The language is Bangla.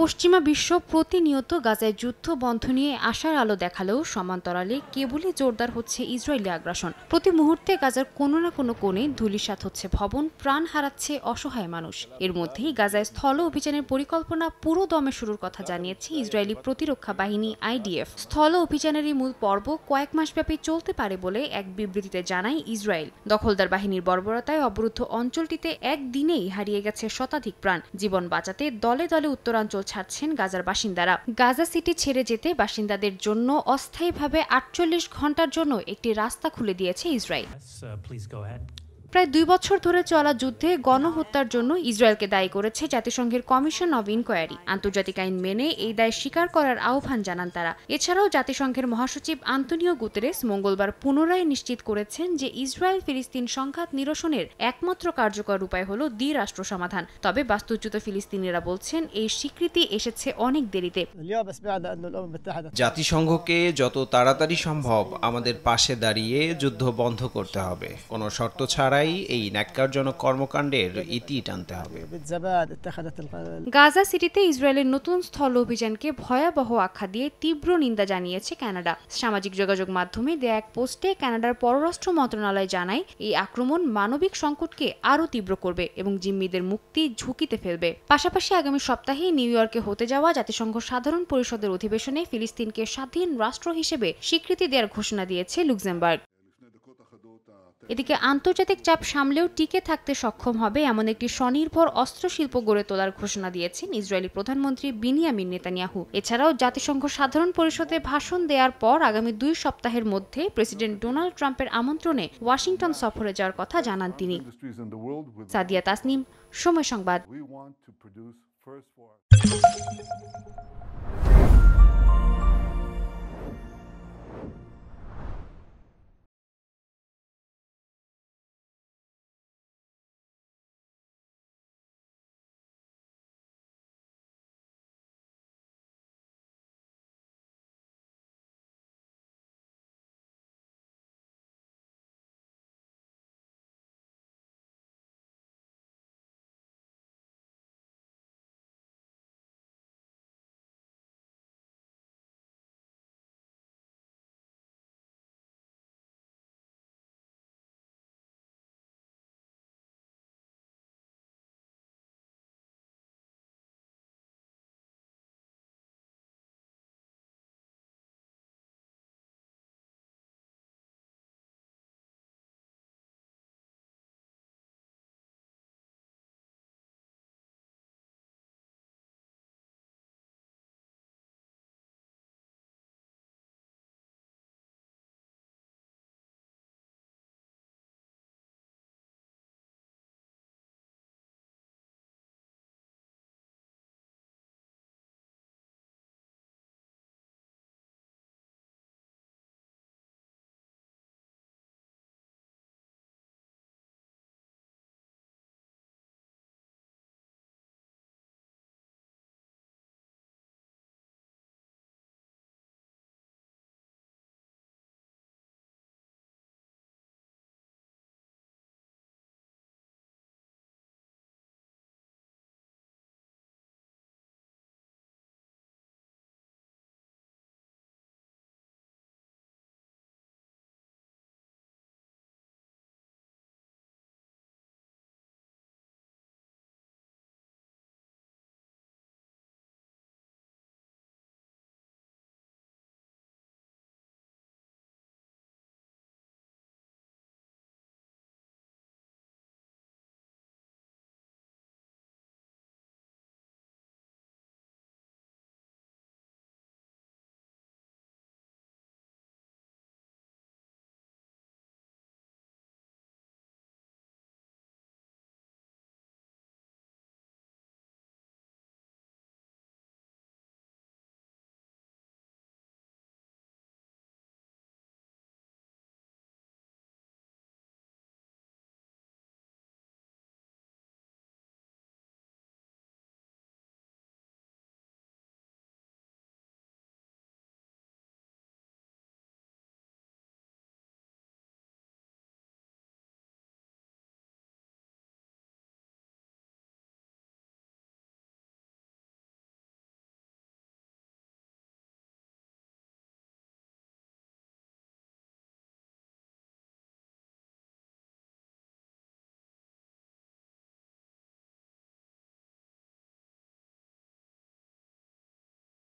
পশ্চিমা বিশ্ব প্রতিনিয়ত গাজায় যুদ্ধ বন্ধ নিয়ে আশার আলো দেখালেও সমান্তরালে কেবলই জোরদার হচ্ছে ইসরায়েলি আগ্রাসন। প্রতি মুহূর্তে গাজার কোনো না কোনো কোণে ধূলিসাৎ হচ্ছে ভবন, প্রাণ হারাচ্ছে অসহায় মানুষ। এর মধ্যেই গাজায় স্থল অভিযানের পরিকল্পনা পুরো দমে শুরুর কথা জানিয়েছে ইসরায়েলি প্রতিরক্ষা বাহিনী IDF। স্থল অভিযানেরই মূল পর্ব কয়েক মাসব্যাপী চলতে পারে বলে এক বিবৃতিতে জানায় ইসরায়েল। দখলদার বাহিনীর বর্বরতায় অবরুদ্ধ অঞ্চলটিতে একদিনেই হারিয়ে গেছে শতাধিক প্রাণ। জীবন বাঁচাতে দলে দলে উত্তরাঞ্চল ছাড়ছেন গাজার বাসিন্দারা। গাজা সিটি ছেড়ে যেতে বাসিন্দাদের জন্য অস্থায়ীভাবে 48 ঘন্টার জন্য একটি রাস্তা খুলে দিয়েছে ইসরায়েল। প্রায় 2 বছর ধরে চলা যুদ্ধে গণহত্যার জন্য ইসরায়েলকে দায়ী করেছে জাতিসংঘের কমিশন অব ইনকোয়ারি। আন্তর্জাতিক আইন মেনে এই দায় স্বীকার করার আহ্বান জানান তারা। এছাড়াও জাতিসংঘের মহাসচিব আন্তোনিও গুতেরেস মঙ্গলবার পুনরায় নিশ্চিত করেছেন যে ইসরায়েল ফিলিস্তিন সংঘাত নিরসনের একমাত্র কার্যকর উপায় হল দ্বিরাষ্ট্র সমাধান। তবে বাস্তুচ্যুত ফিলিস্তিনিরা বলছেন এই স্বীকৃতি এসেছে অনেক দেরিতে। জাতিসংঘকে যত তাড়াতাড়ি সম্ভব আমাদের পাশে দাঁড়িয়ে যুদ্ধ বন্ধ করতে হবে। কোনো শর্ত ছাড়াই এই ন্যাক্কারজনক কর্মকাণ্ডের ইতি টানতে হবে। গাজা সিটিতে ইসরায়েলের নতুন স্থল অভিযানকে ভয়াবহ আখ্যা দিয়ে তীব্র নিন্দা জানিয়েছে কানাডা। সামাজিক যোগাযোগ মাধ্যমে দেয়া এক পোস্টে কানাডার পররাষ্ট্র মন্ত্রণালয় জানায় এই আক্রমণ মানবিক সংকটকে আরও তীব্র করবে এবং জিম্মিদের মুক্তি ঝুঁকিতে ফেলবে। পাশাপাশি আগামী সপ্তাহে নিউ ইয়র্কে হতে যাওয়া জাতিসংঘ সাধারণ পরিষদের অধিবেশনে ফিলিস্তিনকে স্বাধীন রাষ্ট্র হিসেবে স্বীকৃতি দেওয়ার ঘোষণা দিয়েছে লুক্সেমবার্গ। এদিকে আন্তর্জাতিক চাপ সামলেও টিকে থাকতে সক্ষম হবে এমন একটি স্বনির্ভর অস্ত্রশিল্প গড়ে তোলার ঘোষণা দিয়েছেন ইসরায়েলি প্রধানমন্ত্রী বিনিয়ামিন নেতানিয়াহু। এছাড়াও জাতিসংঘ সাধারণ পরিষদে ভাষণ দেওয়ার পর আগামী 2 সপ্তাহের মধ্যে প্রেসিডেন্ট ডোনাল্ড ট্রাম্পের আমন্ত্রণে ওয়াশিংটন সফরে যাওয়ার কথা জানান তিনি। সাদিয়া তাসনিম, সময় সংবাদ।